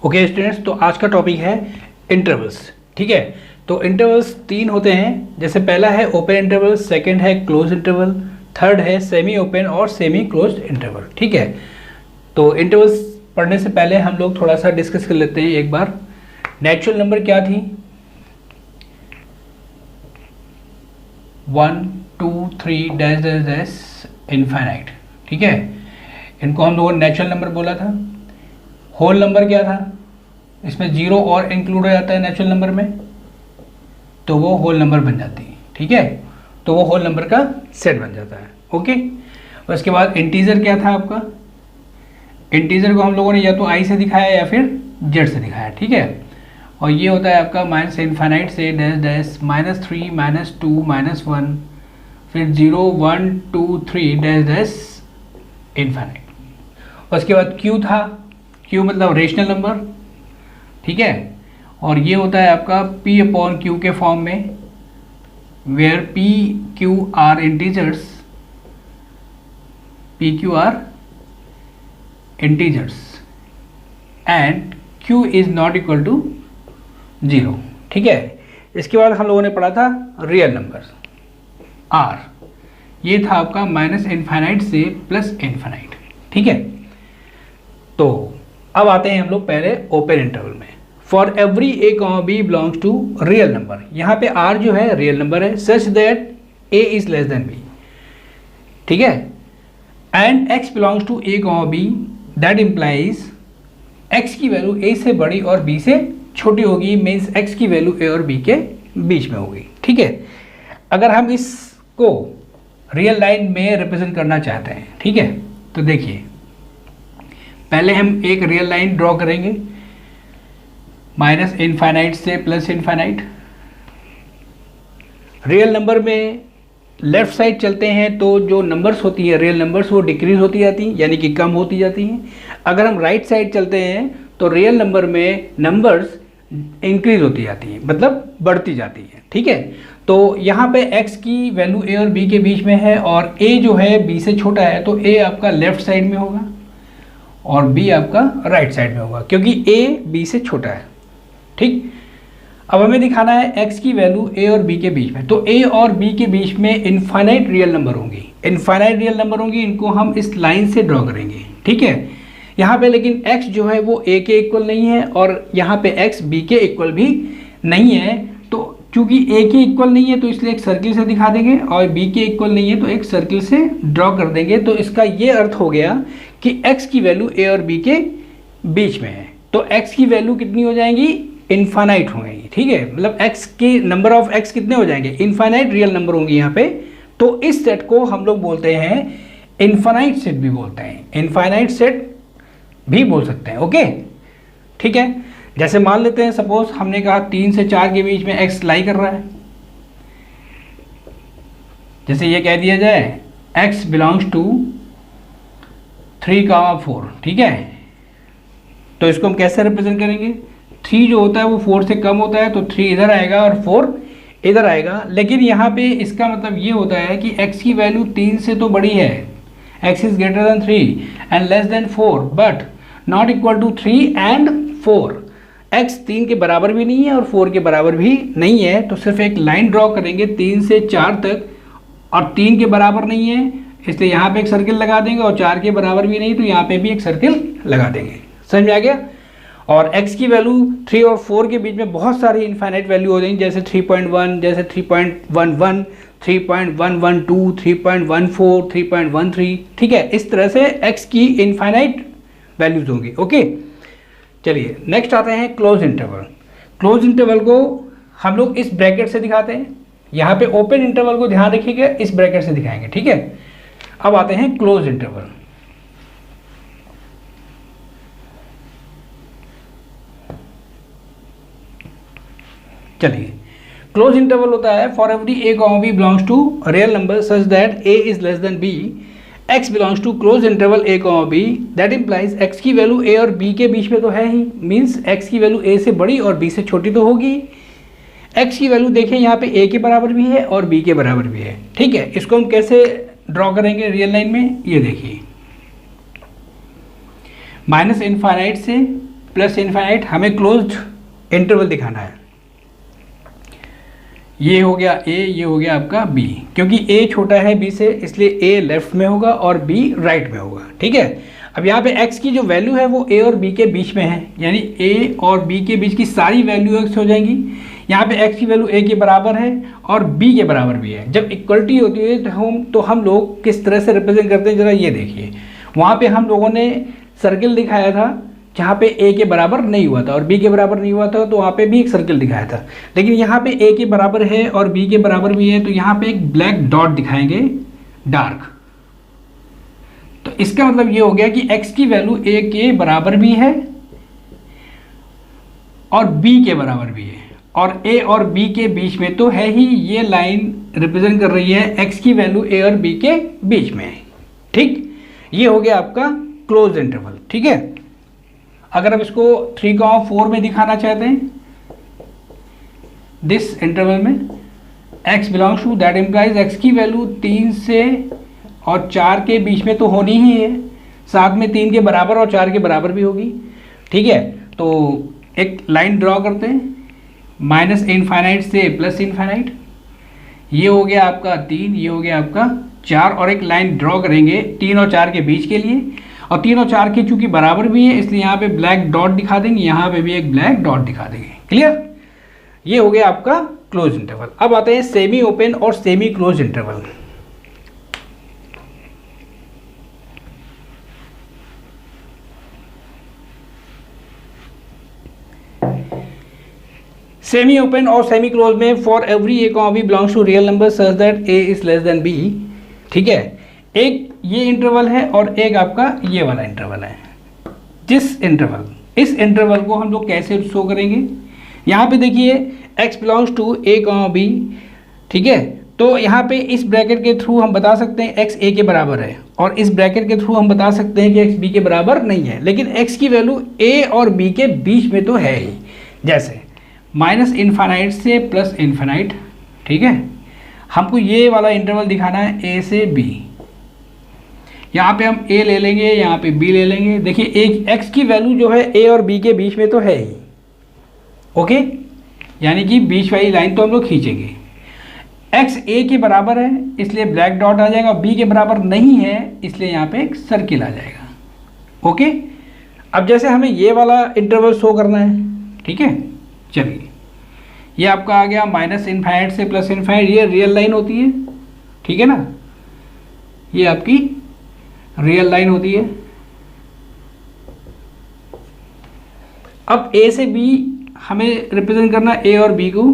Okay students, तो आज का टॉपिक है इंटरवल्स। ठीक है, तो इंटरवल्स तीन होते हैं। जैसे पहला है ओपन इंटरवल, सेकंड है क्लोज इंटरवल, थर्ड है सेमी ओपन और सेमी क्लोज्ड इंटरवल। ठीक है, तो इंटरवल्स पढ़ने से पहले हम लोग थोड़ा सा डिस्कस कर लेते हैं एक बार। नेचुरल नंबर क्या थी? 1 2 3 डैश डैश डैश इनफाइनाइट। ठीक है, इनको हम लोगों ने नेचुरल नंबर बोला था। होल नंबर क्या था? इसमें जीरो और इंक्लूड हो जाता है नेचुरल नंबर में, तो वो होल नंबर बन जाती है। ठीक है, तो वो होल नंबर का सेट बन जाता है। ओके, उसके बाद इंटीजर क्या था आपका? इंटीजर को हम लोगों ने या तो आई से दिखाया या फिर जेड से दिखाया। ठीक है, और ये होता है आपका माइनस इनफाइनाइट से डैश डैश -3 -2 -1 फिर 0 1 2 3 डैश डैश इनफाइनाइट। उसके बाद क्यू था, क्यू मतलब रेशनल नंबर। ठीक है, और ये होता है आपका p अपॉन क्यू के फॉर्म में, where p q are integers, p q are integers and q is not equal to 0। ठीक है, इसके बाद हम लोगों ने पढ़ा था रियल नंबर r, ये था आपका माइनस इनफाइनाइट से प्लस इनफाइनाइट। ठीक है, तो अब आते हैं हम लोग पहले ओपन इंटरवल में। For every a comma b belongs to real number, यहाँ पे r जो है रियल नंबर है, such that a is less than b। ठीक है, and x belongs to a comma b, that implies x की value a से बड़ी और b से छोटी होगी, मीन्स x की वैल्यू a और b के बीच में होगी। ठीक है, अगर हम इसको रियल लाइन में रिप्रेजेंट करना चाहते हैं, ठीक है, तो देखिए पहले हम एक रियल लाइन ड्रॉ करेंगे माइनस इनफाइनाइट से प्लस इनफाइनाइट। रियल नंबर में लेफ्ट साइड चलते हैं तो जो नंबर्स होती है रियल नंबर्स वो डिक्रीज होती जाती हैं, यानी कि कम होती जाती हैं। अगर हम राइट साइड चलते हैं तो रियल नंबर में नंबर्स इंक्रीज होती जाती हैं, मतलब बढ़ती जाती हैं। ठीक है, तो यहाँ पे x की वैल्यू a और b के बीच में है और a जो है b से छोटा है, तो a आपका लेफ्ट साइड में होगा और b आपका राइट साइड में होगा, क्योंकि a b से छोटा है। ठीक, अब हमें दिखाना है x की वैल्यू a और b के बीच में, तो a और b के बीच में इनफाइनाइट रियल नंबर होंगी। इनफाइनाइट रियल नंबर होंगी, इनको हम इस लाइन से ड्रॉ करेंगे। ठीक है, यहाँ पे लेकिन x जो है वो a के इक्वल नहीं है और यहाँ पे x b के इक्वल भी नहीं है। तो चूंकि a के इक्वल नहीं है तो इसलिए एक सर्किल से दिखा देंगे, और b के इक्वल नहीं है तो एक सर्किल से ड्रॉ कर देंगे। तो इसका ये अर्थ हो गया कि x की वैल्यू a और b के बीच में है, तो x की वैल्यू कितनी हो जाएंगी? इनफाइनाइट हो जाएंगी। ठीक है, मतलब x के नंबर ऑफ x कितने हो जाएंगे? इनफाइनाइट रियल नंबर होंगे यहाँ पे। तो इस सेट को हम लोग बोलते हैं इनफाइनाइट सेट भी बोलते हैं, इनफाइनाइट सेट भी बोल सकते हैं। ओके, ठीक है, जैसे मान लेते हैं सपोज हमने कहा 3 से 4 के बीच में x लाई कर रहा है। जैसे ये कह दिया जाए x बिलोंग्स टू 3,4। ठीक है, तो इसको हम कैसे रिप्रेजेंट करेंगे? 3 जो होता है वो 4 से कम होता है, तो 3 इधर आएगा और 4 इधर आएगा। लेकिन यहाँ पे इसका मतलब ये होता है कि x की वैल्यू 3 से तो बड़ी है, x is greater than 3 and less than 4, but not equal to 3 and 4। x 3 के बराबर भी नहीं है और 4 के बराबर भी नहीं है, तो सिर्फ एक लाइन ड्रॉ करेंगे 3 से 4 तक, और 3 के बराबर नहीं है इसलिए यहाँ पे एक सर्किल लगा देंगे, और 4 के बराबर भी नहीं तो यहाँ पे भी एक सर्किल लगा देंगे। समझ में आ गया? और x की वैल्यू 3 और 4 के बीच में बहुत सारी इनफाइनाइट वैल्यू हो जाएंगी, जैसे 3.1, जैसे 3.11, 3.112, 3.14, 3.13। ठीक है, इस तरह से x की इनफाइनाइट वैल्यूज होंगी। ओके, चलिए नेक्स्ट आते हैं क्लोज इंटरवल। क्लोज इंटरवल को हम लोग इस ब्रैकेट से दिखाते हैं। यहाँ पे ओपन इंटरवल को ध्यान रखिएगा, इस ब्रैकेट से दिखाएंगे। ठीक है, अब आते हैं क्लोज इंटरवल। चलिए, क्लोज इंटरवल होता है for every a comma b belongs to real number such that a is less than b, x belongs to close interval a comma b, that implies x की value a और b के बीच में तो है ही, मीन्स x की value a से बड़ी और b से छोटी तो होगी। x की वैल्यू देखें यहाँ पे a के बराबर भी है और b के बराबर भी है। ठीक है, इसको हम कैसे ड्रॉ करेंगे रियल लाइन में? ये देखिए, माइनस इनफाइनाइट से प्लस इनफाइनाइट, हमें क्लोज्ड इंटरवल दिखाना है। ये हो गया ए, ये हो गया आपका बी, क्योंकि ए छोटा है बी से इसलिए ए लेफ्ट में होगा और बी राइट में होगा। ठीक है, अब यहाँ पे x की जो वैल्यू है वो a और b के बीच में है, यानी a और b के बीच की सारी वैल्यू x हो जाएंगी। यहाँ पे x की वैल्यू a के बराबर है और b के बराबर भी है। जब इक्वलिटी होती है तो हम लोग किस तरह से रिप्रेजेंट करते हैं, जरा ये देखिए। वहाँ पे हम लोगों ने सर्किल दिखाया था जहाँ पे a के बराबर नहीं हुआ था और b के बराबर नहीं हुआ था, तो वहाँ पे भी एक सर्किल दिखाया था। लेकिन यहाँ पे a के बराबर है और b के बराबर भी है, तो यहाँ पे एक ब्लैक डॉट दिखाएंगे डार्क। तो इसका मतलब ये हो गया कि x की वैल्यू a के बराबर भी है और b के बराबर भी है, और a और b के बीच में तो है ही। ये लाइन रिप्रेजेंट कर रही है x की वैल्यू a और b के बीच में है। ठीक, ये हो गया आपका क्लोज इंटरवल। ठीक है, अगर आप इसको 3,4 में दिखाना चाहते हैं, दिस इंटरवल में x belongs to, that implies x की वैल्यू 3 से और 4 के बीच में तो होनी ही है, साथ में 3 के बराबर और 4 के बराबर भी होगी। ठीक है, तो एक लाइन ड्रॉ करते हैं माइनस इनफाइनाइट से प्लस इनफाइनाइट। ये हो गया आपका 3, ये हो गया आपका 4, और एक लाइन ड्रॉ करेंगे 3 और 4 के बीच के लिए, और 3 और 4 के चूंकि बराबर भी है इसलिए यहाँ पे ब्लैक डॉट दिखा देंगे, यहाँ पे भी एक ब्लैक डॉट दिखा देंगे। क्लियर, ये हो गया आपका क्लोज इंटरवल। अब आते हैं सेमी ओपन और semi close interval. Semi open और सेमी क्लोज में for every a comma b belongs to real number such that a is less than b. ठीक है, एक ये इंटरवल है और एक आपका ये वाला इंटरवल है। इस इंटरवल को हम लोग कैसे शो करेंगे, यहाँ पे देखिए x belongs to a comma b. ठीक है, तो यहाँ पे इस ब्रैकेट के थ्रू हम बता सकते हैं x a के बराबर है, और इस ब्रैकेट के थ्रू हम बता सकते हैं कि x b के बराबर नहीं है, लेकिन x की वैल्यू a और b के बीच में तो है ही। जैसे माइनस इनफाइनाइट से प्लस इनफाइनाइट। ठीक है, हमको ये वाला इंटरवल दिखाना है a से b। यहाँ पे हम a ले लेंगे, यहाँ पे b ले लेंगे। देखिए एक x की वैल्यू जो है a और b के बीच में तो है ही, ओके, यानी कि बीच वाली लाइन तो हम लोग खींचेंगे। x a के बराबर है इसलिए ब्लैक डॉट आ जाएगा, b के बराबर नहीं है इसलिए यहाँ पे एक सर्किल आ जाएगा। ओके, अब जैसे हमें ये वाला इंटरवल शो करना है, ठीक है, चलिए ये आपका आ गया माइनस इनफाइनाइट से प्लस इनफाइनाइट, ये रियल लाइन होती है। ठीक है ना, ये आपकी रियल लाइन होती है। अब a से b हमें रिप्रेजेंट करना a और b को।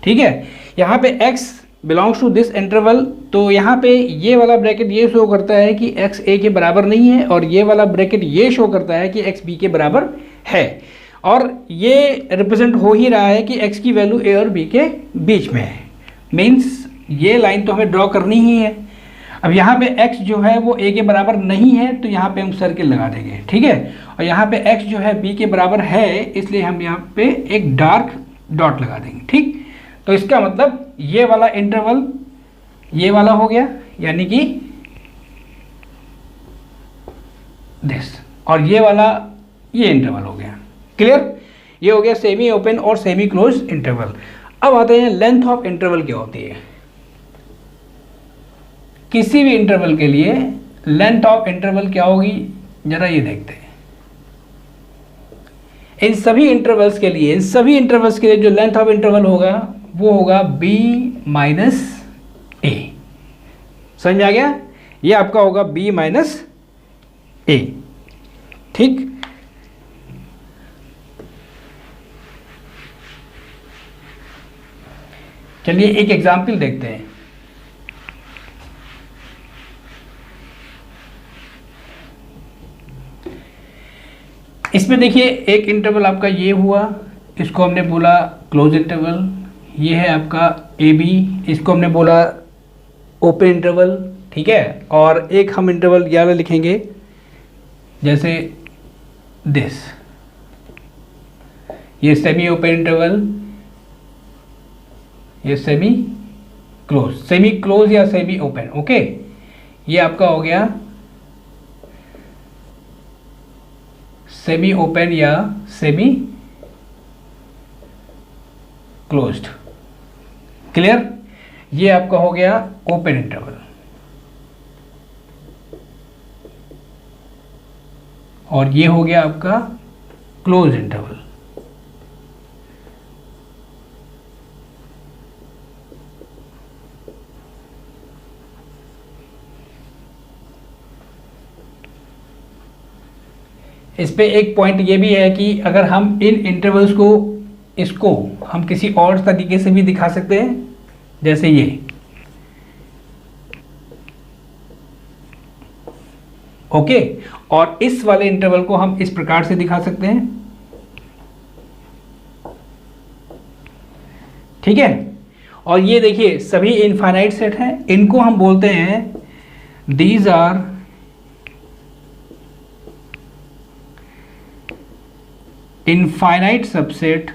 ठीक है, यहाँ पे x belongs to this interval, तो यहाँ पे ये वाला ब्रैकेट ये शो करता है कि x a के बराबर नहीं है, और ये वाला ब्रैकेट ये शो करता है कि x b के बराबर है, और ये रिप्रेजेंट हो ही रहा है कि x की वैल्यू a और b के बीच में है। मीन्स ये लाइन तो हमें ड्रॉ करनी ही है। अब यहाँ पे x जो है वो a के बराबर नहीं है तो यहाँ पे हम सर्किल लगा देंगे। ठीक है, और यहाँ पे x जो है b के बराबर है इसलिए हम यहाँ पे एक डार्क डॉट लगा देंगे। ठीक, तो इसका मतलब ये वाला इंटरवल ये वाला हो गया, यानी कि दिस, और ये वाला ये इंटरवल हो गया। क्लियर, ये हो गया सेमी ओपन और सेमी क्लोज इंटरवल। अब आते हैं लेंथ ऑफ इंटरवल क्या होती है। किसी भी इंटरवल के लिए लेंथ ऑफ इंटरवल क्या होगी, जरा ये देखते हैं। इन सभी इंटरवल्स के लिए जो लेंथ ऑफ इंटरवल होगा वो होगा b माइनस a। समझ में आ गया, ये आपका होगा b माइनस a। ठीक, चलिए एक एग्जाम्पल देखते हैं। इसमें देखिए एक इंटरवल आपका ये हुआ, इसको हमने बोला क्लोज इंटरवल। ये है आपका ए बी, इसको हमने बोला ओपन इंटरवल। ठीक है, और एक हम इंटरवल यहाँ लिखेंगे जैसे दिस, ये सेमी ओपन इंटरवल, ये सेमी क्लोज या सेमी ओपन। ओके, ये आपका हो गया सेमी ओपन या सेमी क्लोज्ड। क्लियर? ये आपका हो गया ओपन इंटरवल, और ये हो गया आपका क्लोज इंटरवल। इस पे एक पॉइंट ये भी है कि अगर हम इन इंटरवल्स को, इसको हम किसी और तरीके से भी दिखा सकते हैं, जैसे ये, ओके। और इस वाले इंटरवल को हम इस प्रकार से दिखा सकते हैं, ठीक है। और ये देखिए सभी इनफाइनाइट सेट हैं, इनको हम बोलते हैं these are infinite subset,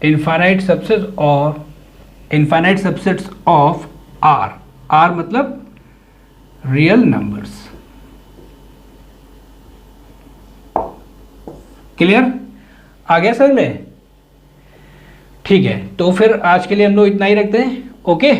infinite subset और infinite subsets of R. R मतलब रियल नंबर्स। क्लियर? आ गया समझ में? ठीक है, तो फिर आज के लिए हम लोग इतना ही रखते हैं। ओके।